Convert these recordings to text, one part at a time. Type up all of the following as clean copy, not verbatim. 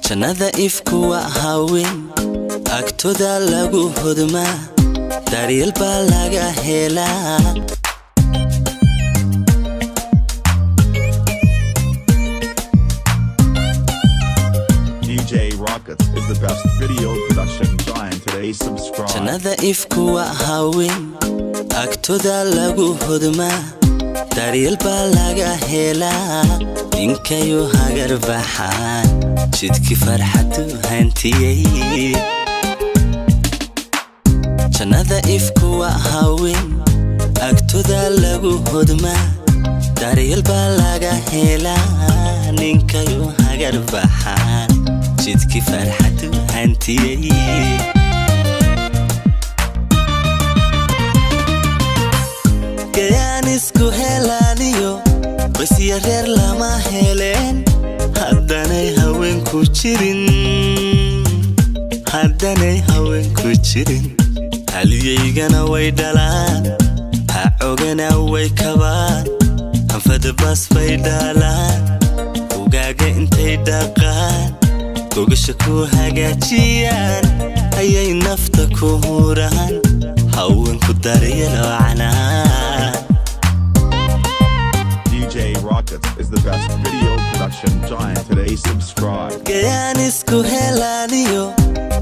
jannada ifku waa haween agtooda lagu hodmaa daryeel baa laga helaa DJ Rockets is the best video production giant today. Subscribe. jannada ifku waa haween agtooda lagu hodmaa daryeel baa laga helaa ninkayu hagar baxaan jidki farxadu hantiyay jannada ifku waa haween agtooda lagu hodmaa daryeel baa laga helaa ninkayu hagar baxaan jidki farxadu hantiyay gayaan isku helaaniyo basiya reer lama heleen haddanay haweenku jirin haliyaygana way dhalaan ha ogana way kabaan hanfada baas bay dhaalaan ugaaga intay dhaqaan gogasha ku hagaajiyaan ayay nafta ku huraan haweenku daryelo canaan DJ Rockets is the best video production giant today. Subscribe. gayaan isku helaaniyo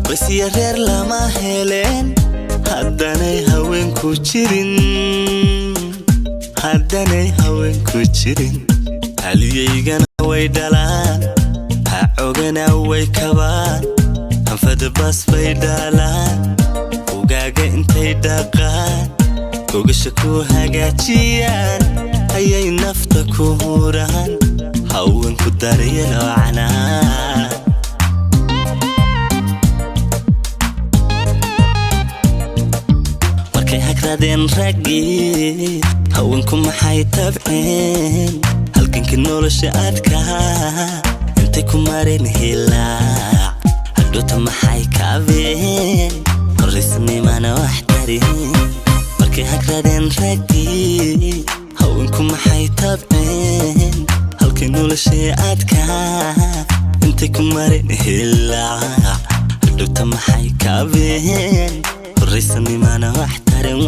basiya reer lama heleen haddanay haweenku jirin haliyaygana way dhalaan ha ogana way kabaan hanfada baas bay dhaalaan ugaaga intay dhaqaan gogasha ku hagaajiyaan ayay nafta ku huraan haweenku daryelo canaan markay hagradeen raggii haweenku maxay tabceen halganka nolosha adkaa intay ku mareen hilaac hadhoota maxay kaabeen horaysnimana wax tarin markay hagradeen raggii haweenku maxay tabceen halkay nolosha adkaa intay ku mareen hilaac hadhoota maxay kaabeen horaysnimana wax tarin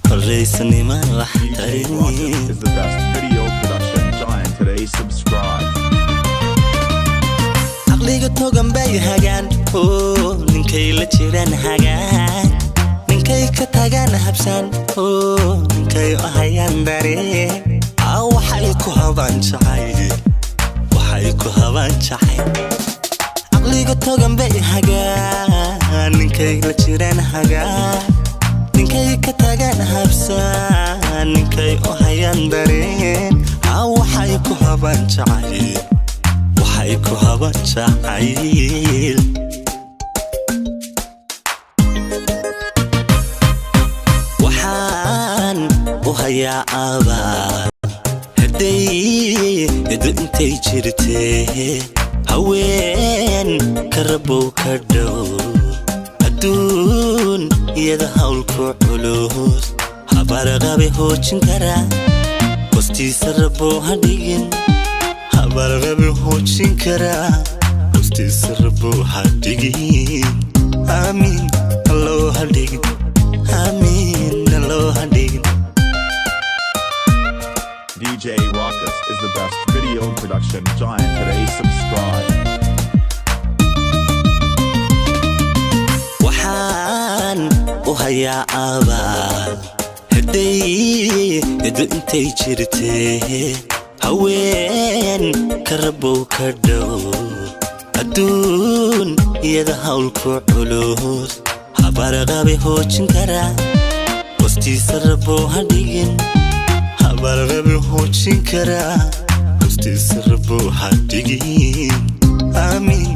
horaysnimana wax DJ Rockets is the best video production giant today. Subscribe. aqliga togan bay hagaan ninkay la jiraan hagaan ninkay ka tagaan habsan ninkay u hayaan dareen waxay ku habaan jacay aqliga togan bay hagaan ninkay la jiraan hagaan ninkay ka tagaan habsan ninkay u hayaan dareen waxay ku habaan jacayl waxaan u hayaa abaal hadday edu intay jirtee haween ka rabow ka dhow adduun iyada hawlku culus habarqabe hoojin karaa hostiisa rabow ha dhigin habarqabe hoojin karaa hostiisa rabow ha dhigin amiin allow ha dhigin amiin allow ha dhigin DJ Rockets is the best video production giant today. Subscribe. waxaan u hayaa abaal hadday edu intay jirtee haween ka rabow ka dhow adduun iyada hawlku culus habarqabe hoojin karaa hostiisa rabow ha dhigin habarqabe hoojin karaa hostiisa rabow ha dhigin amiin